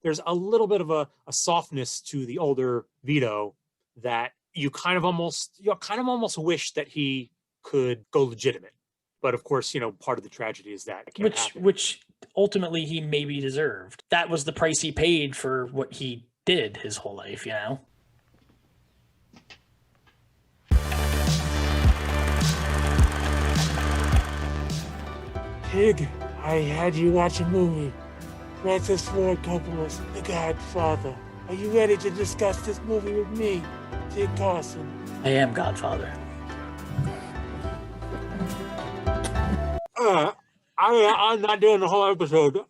there's a little bit of a softness to the older Vito that you kind of almost wish that he could go legitimate. But of course, part of the tragedy is that it can't happen. Which ultimately he maybe deserved. That was the price he paid for what he did his whole life, Pig, I had you watch a movie. Francis Ford Coppola's The Godfather. Are you ready to discuss this movie with me, Tig Carson? I am Godfather. I'm not doing the whole episode.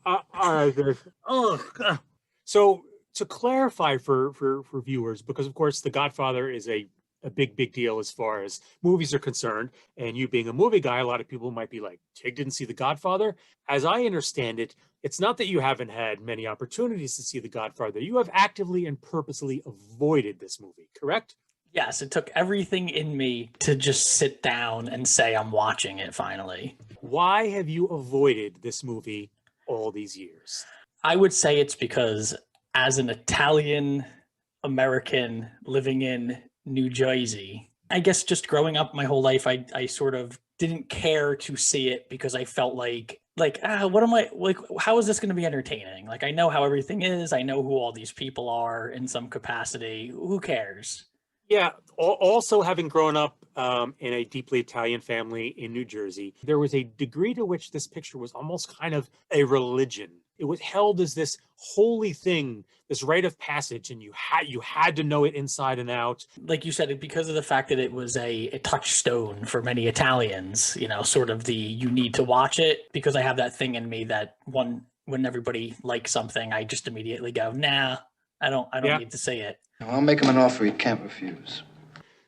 So to clarify for viewers, because of course The Godfather is a big deal as far as movies are concerned, and you being a movie guy, a lot of people might be like, Tig didn't see The Godfather. As I understand it, it's not that you haven't had many opportunities to see The Godfather. You have actively and purposely avoided this movie, correct? Yes, it took everything in me to just sit down and say I'm watching it finally. Why have you avoided this movie all these years? I would say it's because as an Italian American living in New Jersey, I guess just growing up my whole life, I sort of didn't care to see it because I felt like what am I like? How is this going to be entertaining? Like, I know how everything is. I know who all these people are in some capacity. Who cares? Yeah. Also, having grown up in a deeply Italian family in New Jersey, there was a degree to which this picture was almost kind of a religion. It was held as this holy thing, this rite of passage, and you had to know it inside and out. Like you said, because of the fact that it was a touchstone for many Italians, sort of you need to watch it, because I have that thing in me that when everybody likes something, I just immediately go, nah, I don't need to see it. I'll make him an offer he can't refuse.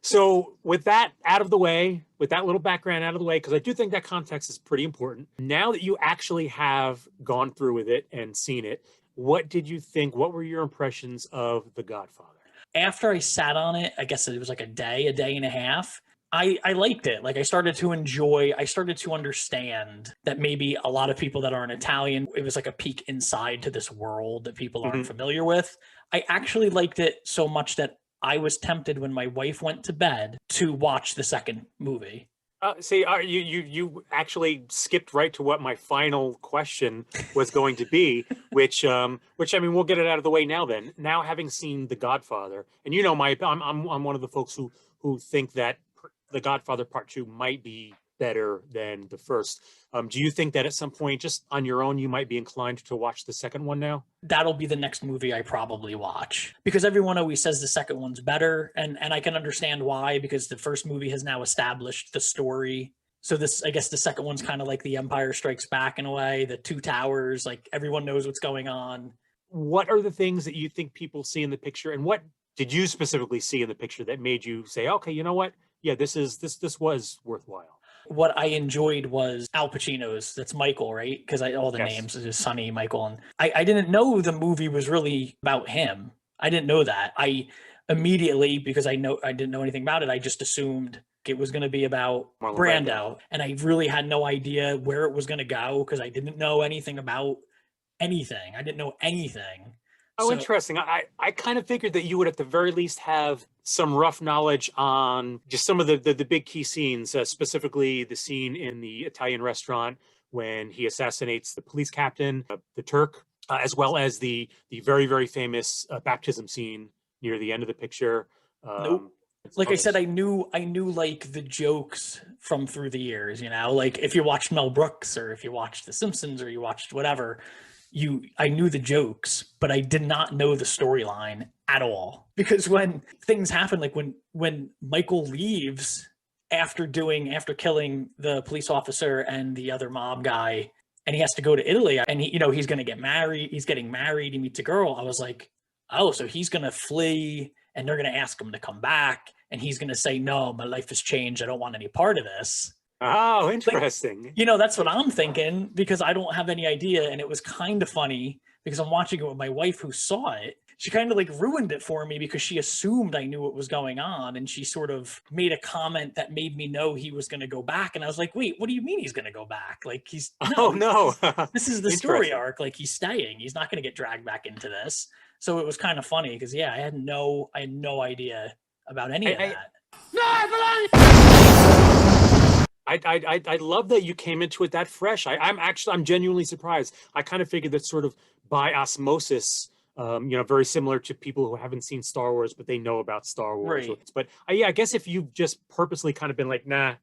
So with that out of the way, with that little background out of the way, because I do think that context is pretty important. Now that you actually have gone through with it and seen it, what did you think? What were your impressions of The Godfather? After I sat on it, I guess it was like a day and a half, I liked it. Like, I started to understand that maybe a lot of people that aren't Italian, it was like a peek inside to this world that people aren't familiar with. I actually liked it so much that I was tempted when my wife went to bed to watch the second movie. You actually skipped right to what my final question was going to be, which I mean, we'll get it out of the way now. Then, now having seen The Godfather, and I'm one of the folks who think that The Godfather Part 2 might be better than the first. Do you think that at some point, just on your own, you might be inclined to watch the second one now? That'll be the next movie I probably watch, because everyone always says the second one's better, and I can understand why, because the first movie has now established the story. So I guess the second one's kind of like The Empire Strikes Back in a way, the Two Towers, like everyone knows what's going on. What are the things that you think people see in the picture, and what did you specifically see in the picture that made you say, okay, you know what? Yeah, this was worthwhile. What I enjoyed was Al Pacino's. That's Michael, right? Because all the Yes. names is just Sonny, Michael, and I didn't know the movie was really about him. I didn't know that. I immediately, because I didn't know anything about it, I just assumed it was going to be about Marlon Brando, and I really had no idea where it was going to go because I didn't know anything about anything. I didn't know anything. Oh, interesting. I kind of figured that you would at the very least have some rough knowledge on just some of the big key scenes, specifically the scene in the Italian restaurant when he assassinates the police captain, the Turk, as well as the very, very famous baptism scene near the end of the picture. Nope. Like I said, I knew like the jokes from through the years, like if you watched Mel Brooks or if you watched The Simpsons or you watched whatever, I knew the jokes, but I did not know the storyline at all. Because when things happen, like when Michael leaves after killing the police officer and the other mob guy, and he has to go to Italy, and he's going to get married. He's getting married. He meets a girl. I was like, oh, so he's going to flee, and they're going to ask him to come back, and he's going to say, no, my life has changed. I don't want any part of this. Oh, interesting. That's what I'm thinking, because I don't have any idea. And it was kind of funny because I'm watching it with my wife who saw it. she kind of like ruined it for me because she assumed I knew what was going on, and she sort of made a comment that made me know he was going to go back, and I was like, wait, what do you mean he's going to go back? Like Oh no. This is the story Interesting. arc. Like he's staying. He's not going to get dragged back into this. So it was kind of funny because yeah, I had no idea about any of that. I love that you came into it that fresh. I'm genuinely surprised. I kind of figured that sort of by osmosis, very similar to people who haven't seen Star Wars, but they know about Star Wars. Right. But yeah, I guess if you've just purposely kind of been like, nah.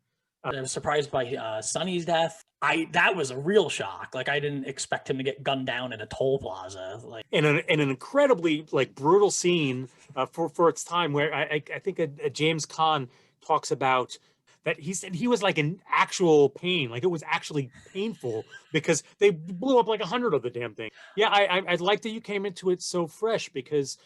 I was surprised by Sonny's death. That was a real shock. Like I didn't expect him to get gunned down in a toll plaza. Like in an incredibly like brutal scene for its time, where I think a James Caan talks about that he said he was like in actual pain, like it was actually painful because they blew up like 100 of the damn thing. Yeah, I like that you came into it so fresh because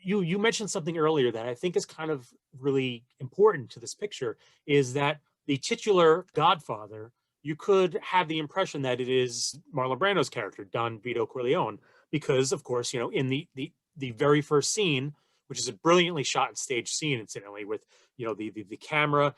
you mentioned something earlier that I think is kind of really important to this picture, is that the titular Godfather, you could have the impression that it is Marlon Brando's character, Don Vito Corleone, because of course, in the very first scene, which is a brilliantly shot and staged scene, incidentally, with the camera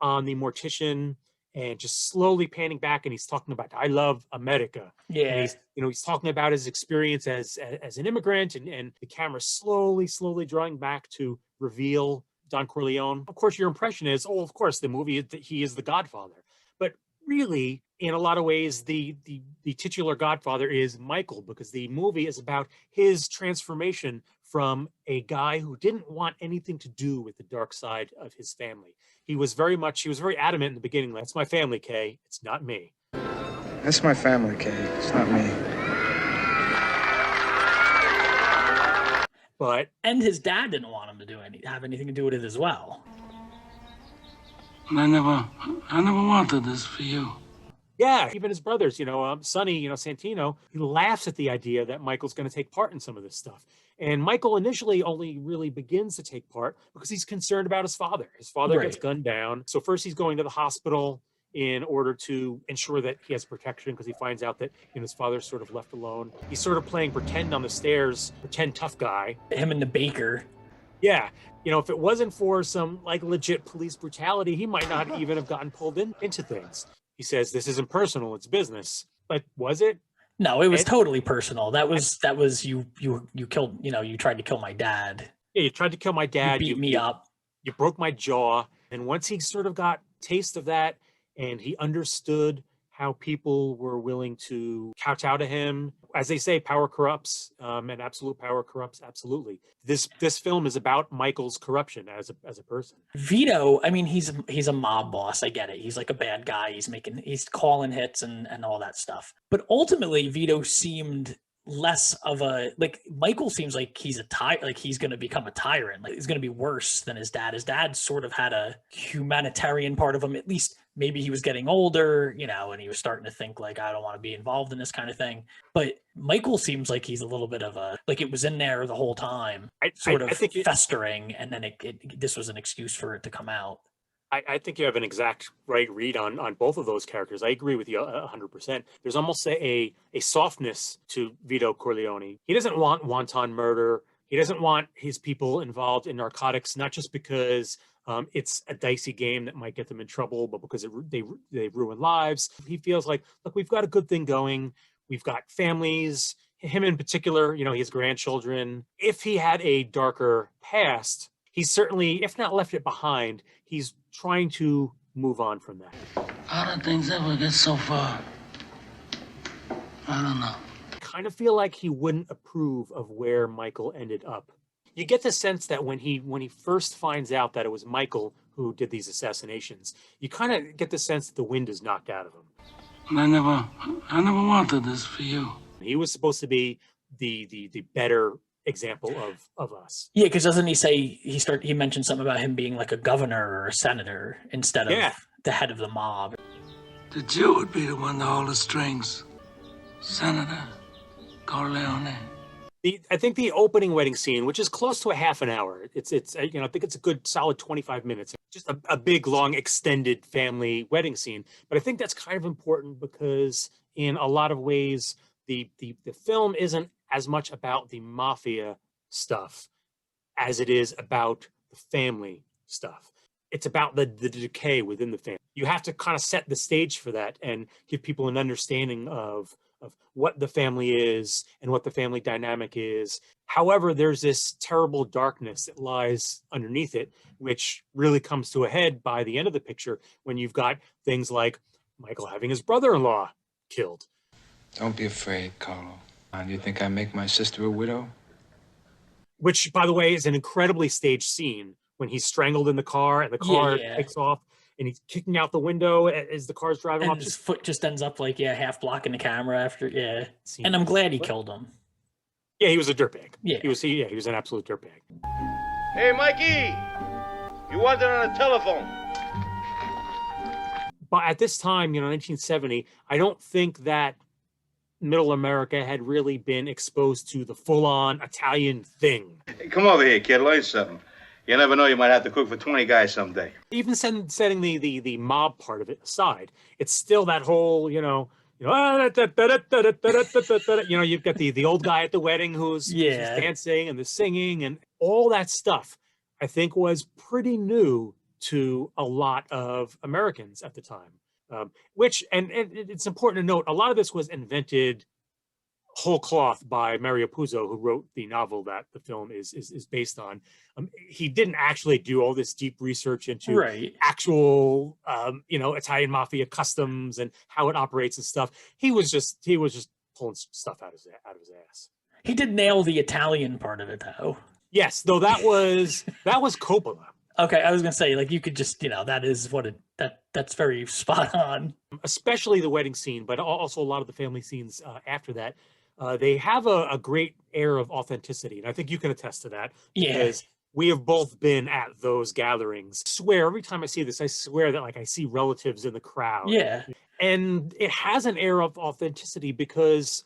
on the mortician and just slowly panning back, and he's talking about "I love America." Yeah, and he's talking about his experience as an immigrant, and the camera slowly drawing back to reveal Don Corleone. Of course, your impression is, oh, of course, the movie he is the Godfather, but really, in a lot of ways, the titular Godfather is Michael, because the movie is about his transformation from a guy who didn't want anything to do with the dark side of his family. He was very adamant in the beginning. That's my family, Kay. It's not me. That's my family, Kay. It's not me. And his dad didn't want him to have anything to do with it as well. I never wanted this for you. Yeah, even his brothers, Sonny, Santino, he laughs at the idea that Michael's going to take part in some of this stuff. And Michael initially only really begins to take part because he's concerned about his father. His father gets gunned down. So first he's going to the hospital in order to ensure that he has protection, because he finds out that his father's sort of left alone. He's sort of playing pretend on the stairs, pretend tough guy. Him and the baker. Yeah. If it wasn't for some like legit police brutality, he might not even have gotten pulled into things. He says, this isn't personal, it's business. But was it? No, it was totally personal. That was you killed, you tried to kill my dad. Yeah, you tried to kill my dad. You beat me up. You broke my jaw. And once he sort of got taste of that, and he understood how people were willing to kowtow to him, as they say, power corrupts, and absolute power corrupts absolutely. This film is about Michael's corruption as a person. Vito, I mean, he's a mob boss. I get it. He's like a bad guy. He's calling hits and all that stuff. But ultimately, Vito seemed less of a, like, Michael seems like he's he's going to become a tyrant. Like, he's going to be worse than his dad. His dad sort of had a humanitarian part of him, at least. Maybe he was getting older, and he was starting to think like, I don't want to be involved in this kind of thing. But Michael seems like he's a little bit of it was in there the whole time, I think festering, and then this was an excuse for it to come out. I think you have an exact right read on both of those characters. I agree with you 100%. There's almost a softness to Vito Corleone. He doesn't want wanton murder. He doesn't want his people involved in narcotics, not just because it's a dicey game that might get them in trouble, but because they ruin lives. He feels like, look, we've got a good thing going. We've got families, him in particular, he has grandchildren. If he had a darker past, he's certainly, if not left it behind, he's trying to move on from that. How do things ever get so far? I don't know. I kind of feel like he wouldn't approve of where Michael ended up. You get the sense that when he first finds out that it was Michael who did these assassinations, you kind of get the sense that the wind is knocked out of him. I never wanted this for you. He was supposed to be the better example of us. Yeah, because doesn't he say he mentioned something about him being like a governor or a senator instead of the head of the mob? The Jew would be the one to hold the strings. Senator Corleone. I think the opening wedding scene, which is close to a half an hour, I think it's a good solid 25 minutes. Just a big, long, extended family wedding scene. But I think that's kind of important because in a lot of ways, the film isn't as much about the mafia stuff as it is about the family stuff. It's about the decay within the family. You have to kind of set the stage for that and give people an understanding of what the family is and what the family dynamic is. However, there's this terrible darkness that lies underneath it, which really comes to a head by the end of the picture when you've got things like Michael having his brother-in-law killed. Don't be afraid, Carlo. You think I make my sister a widow? Which, by the way, is an incredibly staged scene when he's strangled in the car and the car takes off and he's kicking out the window as the car's driving and off. His foot just ends up like, half blocking the camera after, Scene. And I'm glad he killed him. Yeah, he was a dirtbag. Yeah. He was an absolute dirtbag. Hey, Mikey! You wanted on the telephone. But at this time, 1970, I don't think that Middle America had really been exposed to the full-on Italian thing. Hey, come over here, kid. Learn something. You never know, you might have to cook for 20 guys someday. Even setting the mob part of it aside, it's still that whole, you've got the old guy at the wedding who's dancing and the singing and all that stuff, I think was pretty new to a lot of Americans at the time. Which it's important to note, a lot of this was invented whole cloth by Mario Puzo, who wrote the novel that the film is based on. He didn't actually do all this deep research into actual, Italian mafia customs and how it operates and stuff. He was just pulling stuff out of his ass. He did nail the Italian part of it, though. Yes, though that was Coppola. Okay, I was gonna say, like, you could just, that is what that's very spot on. Especially the wedding scene, but also a lot of the family scenes after that. They have a great air of authenticity, and I think you can attest to that. Because we have both been at those gatherings. I swear, every time I see this, I swear that I see relatives in the crowd. Yeah. And it has an air of authenticity because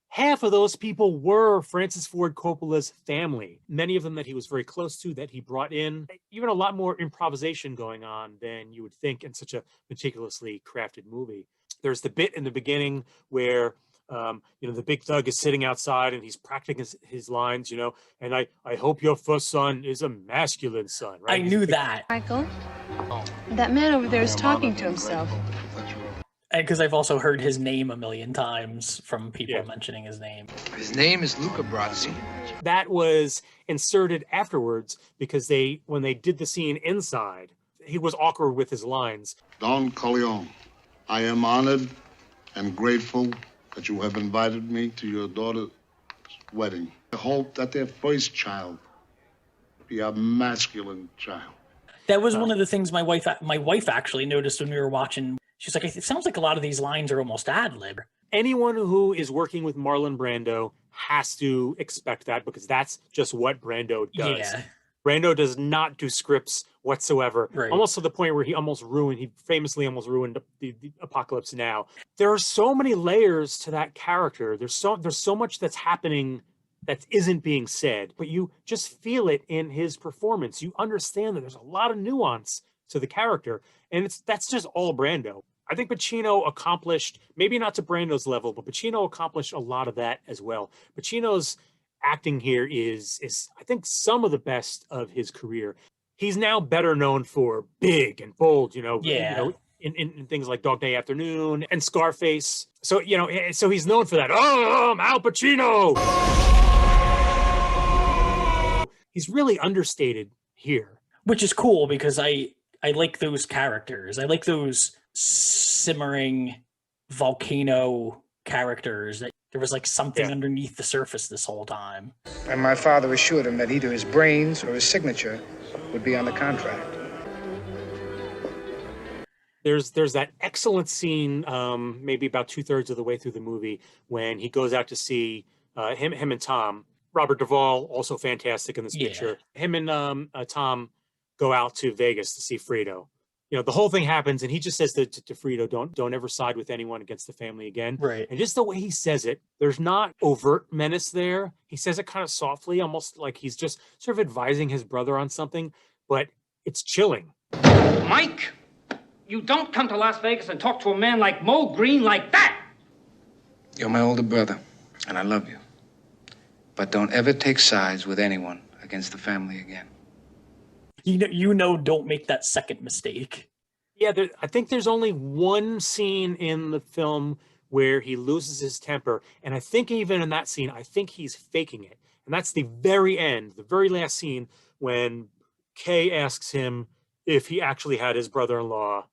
half of those people were Francis Ford Coppola's family. Many of them that he was very close to, that he brought in. Even a lot more improvisation going on than you would think in such a meticulously crafted movie. There's the bit in the beginning where the big thug is sitting outside and he's practicing his lines, and I hope your first son is a masculine son, right? I knew that. Michael, that man over there is talking to himself. And because I've also heard his name a million times from people mentioning his name. His name is Luca Brasi. That was inserted afterwards because when they did the scene inside, he was awkward with his lines. Don Corleone, I am honored and grateful that you have invited me to your daughter's wedding. I hope that their first child be a masculine child. That was one of the things my wife actually noticed when we were watching. She's like, it sounds like a lot of these lines are almost ad-lib. Anyone who is working with Marlon Brando has to expect that because that's just what Brando does. Yeah. Brando does not do scripts whatsoever. Right. Almost to the point where he famously almost ruined the Apocalypse Now. There are so many layers to that character. There's so much that's happening that isn't being said, but you just feel it in his performance. You understand that there's a lot of nuance to the character, and that's just all Brando. I think Pacino accomplished, maybe not to Brando's level, but Pacino accomplished a lot of that as well. Pacino's acting here is I think some of the best of his career. He's now better known for big and bold, in things like Dog Day Afternoon and Scarface. So, so he's known for that. Oh, I'm Al Pacino. He's really understated here. Which is cool because I like those characters. I like those simmering volcano characters that there was something underneath the surface this whole time. And my father assured him that either his brains or his signature would be on the contract. There's that excellent scene, maybe about 2/3 of the way through the movie, when he goes out to see him and Tom. Robert Duvall, also fantastic in this picture. Him and Tom go out to Vegas to see Frito. The whole thing happens, and he just says to Frito, don't ever side with anyone against the family again. Right. And just the way he says it, there's not overt menace there. He says it kind of softly, almost like he's just sort of advising his brother on something, but it's chilling. Mike, you don't come to Las Vegas and talk to a man like Mo Green like that! You're my older brother, and I love you. But don't ever take sides with anyone against the family again. Don't make that second mistake. Yeah, I think there's only one scene in the film where he loses his temper. And I think even in that scene, I think he's faking it. And that's the very end, the very last scene, when Kay asks him if he actually had his brother-in-law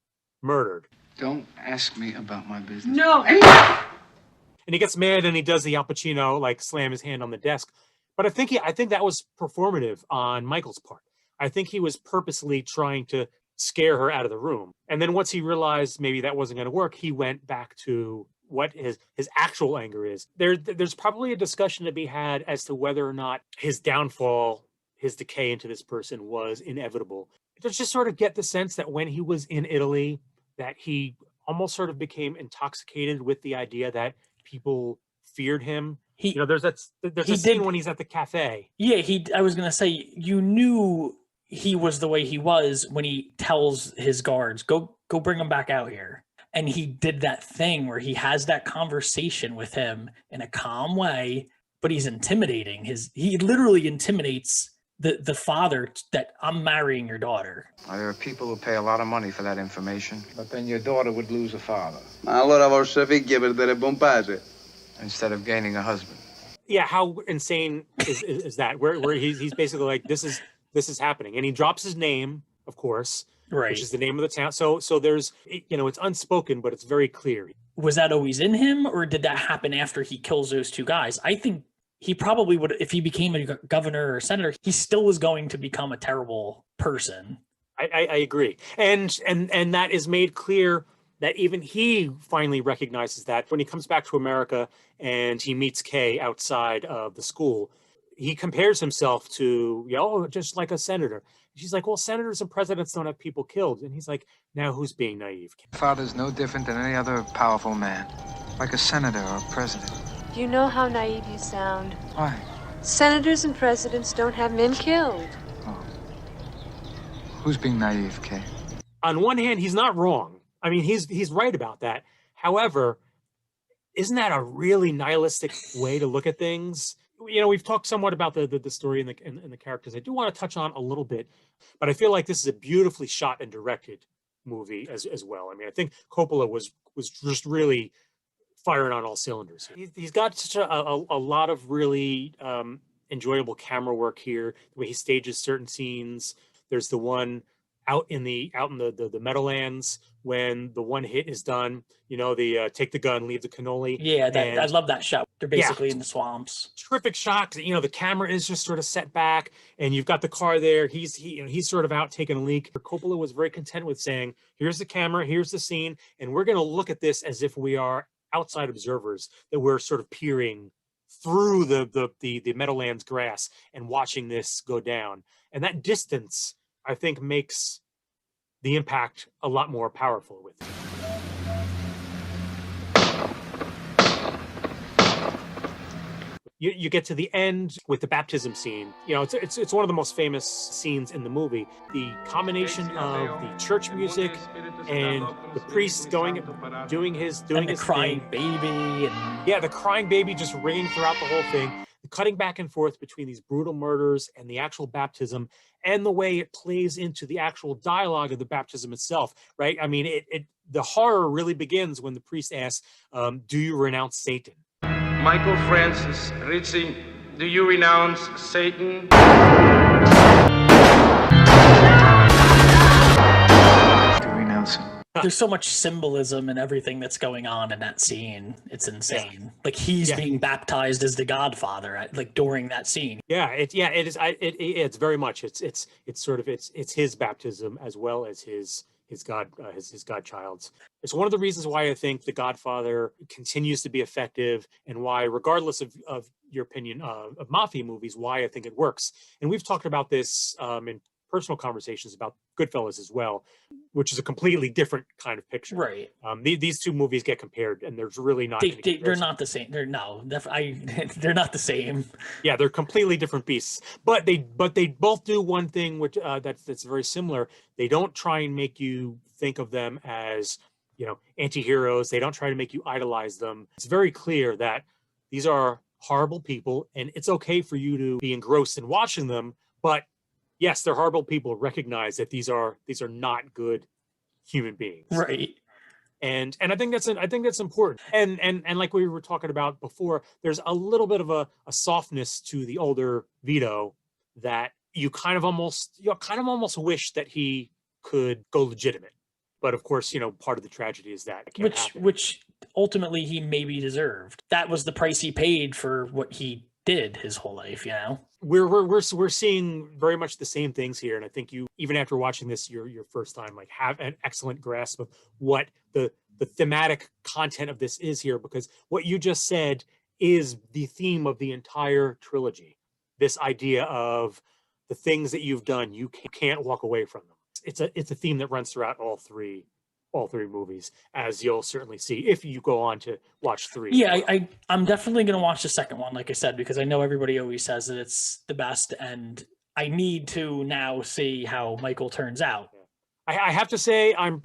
murdered. Don't ask me about my business. No. And he gets mad and he does the Al Pacino, like slam his hand on the desk. But I think that was performative on Michael's part. I think he was purposely trying to scare her out of the room. And then once he realized maybe that wasn't going to work, he went back to what his actual anger is. There's probably a discussion to be had as to whether or not his downfall, his decay into this person was inevitable. Just sort of get the sense that when he was in Italy, that he almost sort of became intoxicated with the idea that people feared him. There's a scene when he's at the cafe. Yeah, I was going to say, you knew he was the way he was when he tells his guards, go bring him back out here. And he did that thing where he has that conversation with him in a calm way, but he's intimidating. He literally intimidates the father that I'm marrying your daughter. There are people who pay a lot of money for that information, but then your daughter would lose a father. Allora vostra figlia perderebbe un padre. Instead of gaining a husband. Yeah, how insane is that? Where he's basically like, this is happening, and he drops his name, of course, right, which is the name of the town. So there's, it's unspoken, but it's very clear. Was that always in him, or did that happen after he kills those two guys? I think he probably would, if he became a governor or senator, he still was going to become a terrible person. I agree, and that is made clear. That even he finally recognizes that when he comes back to America and he meets Kay outside of the school, he compares himself to, just like a senator. She's like, well, senators and presidents don't have people killed. And he's like, now who's being naive? Father's no different than any other powerful man, like a senator or a president. Do you know how naive you sound? Why? Senators and presidents don't have men killed. Oh. Who's being naive, Kay? On one hand, he's not wrong. I mean, he's right about that. However, isn't that a really nihilistic way to look at things? We've talked somewhat about the story and the characters. I do want to touch on a little bit, but I feel like this is a beautifully shot and directed movie as well. I mean, I think Coppola was just really firing on all cylinders. He's got such a lot of really enjoyable camera work here. The way he stages certain scenes. There's the one out in the Meadowlands when the one hit is done, the take the gun, leave the cannoli. Yeah, I love that shot. They're basically in the swamps. Terrific shot. The camera is just sort of set back, and you've got the car there. He's sort of out taking a leak. Coppola was very content with saying, "Here's the camera, here's the scene, and we're going to look at this as if we are outside observers, that we're sort of peering through the Meadowlands grass and watching this go down." And that distance, I think, makes the impact a lot more powerful with it. You get to the end with the baptism scene. It's one of the most famous scenes in the movie. The combination of the church music and the priest doing his crying thing. Baby. The crying baby just ringing throughout the whole thing. Cutting back and forth between these brutal murders and the actual baptism, and the way it plays into the actual dialogue of the baptism itself, right? I mean, the horror really begins when the priest asks, do you renounce Satan? Michael Francis Ritchie, do you renounce Satan? Do you renounce him? There's so much symbolism and everything that's going on in that scene. It's insane. Yeah. Like he's being baptized as the Godfather, during that scene. It is. It's very much. It's sort of it's his baptism as well as his godchild's. It's one of the reasons why I think The Godfather continues to be effective, and why, regardless of your opinion of mafia movies, why I think it works. And we've talked about this in personal conversations about Goodfellas as well, which is a completely different kind of picture. Right. These two movies get compared, and there's really not. They're not the same. They're not the same. Yeah, they're completely different beasts. But they both do one thing which that's very similar. They don't try and make you think of them as anti-heroes. They don't try to make you idolize them. It's very clear that these are horrible people, and it's okay for you to be engrossed in watching them. But yes, they're horrible people. Recognize that these are not good human beings. Right. And I think that's important. And like we were talking about before, there's a little bit of a softness to the older Vito that you kind of almost wish that he could go legitimate. But of course, you know, part of the tragedy is that it can't happen. Which ultimately he maybe deserved. That was the price he paid for what he did his whole life, you know. We're seeing very much the same things here, and I think you, even after watching this your first time, like, have an excellent grasp of what the thematic content of this is here, because what you just said is the theme of the entire trilogy. This idea of the things that you've done, you can't walk away from them. It's a theme that runs throughout all three movies, as you'll certainly see if you go on to watch 3. Yeah, I'm definitely going to watch the second one, like I said, because I know everybody always says that it's the best, and I need to now see how Michael turns out. I have to say, I'm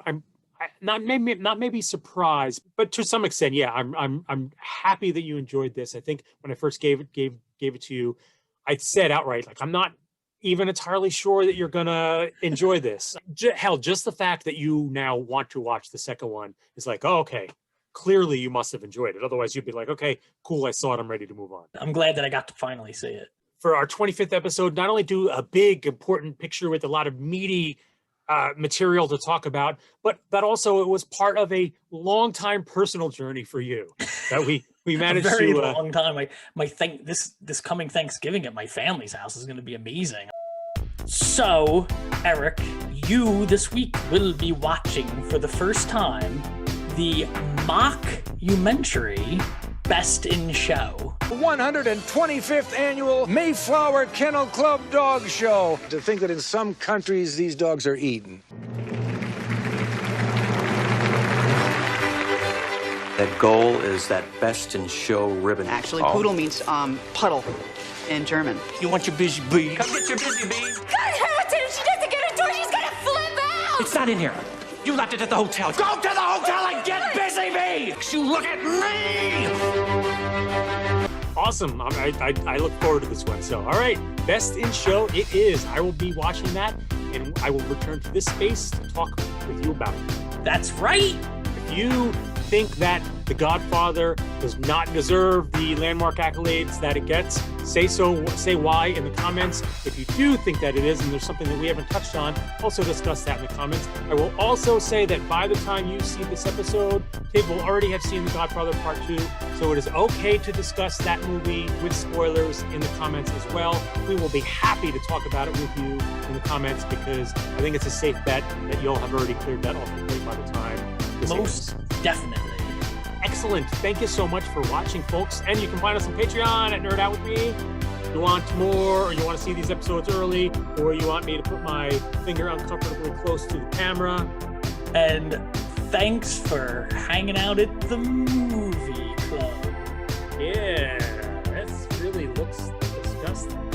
not maybe surprised, but to some extent, yeah, I'm happy that you enjoyed this. I think when I first gave it to you, I said outright, like, I'm not even entirely sure that you're gonna enjoy this. Hell, just the fact that you now want to watch the second one is like, oh, okay, clearly you must have enjoyed it. Otherwise, you'd be like, okay, cool, I saw it, I'm ready to move on. I'm glad that I got to finally see it. For our 25th episode, not only do a big, important picture with a lot of meaty material to talk about, but that also it was part of a long-time personal journey for you that we managed a very to long time. This coming Thanksgiving at my family's house is going to be amazing. So, Eric, you this week will be watching for the first time the mockumentary Best in Show. 125th annual Mayflower Kennel Club Dog Show. To think that in some countries these dogs are eaten. That goal is that Best in Show ribbon. Actually, poodle means puddle in German. You want your busy bee? Come get your busy bee. God, she doesn't get her toy, she's gonna flip out! It's not in here. You left it at the hotel. Go to the hotel and get busy bee! You look at me! Awesome. I look forward to this one. So, all right, Best in Show it is. I will be watching that, and I will return to this space to talk with you about it. That's right. If you think that The Godfather does not deserve the landmark accolades that it gets, say so, say why in the comments. If you do think that it is and there's something that we haven't touched on, also discuss that in the comments. I will also say that by the time you see this episode, Tig will already have seen The Godfather Part 2, so it is okay to discuss that movie with spoilers in the comments as well. We will be happy to talk about it with you in the comments, because I think it's a safe bet that you'll have already cleared that off the plate by the time this Most definitely. Excellent. Thank you so much for watching, folks. And you can find us on Patreon at Nerd Out With Me. If you want more, or you want to see these episodes early, or you want me to put my finger uncomfortably close to the camera. And thanks for hanging out at the movie club. Yeah, this really looks disgusting.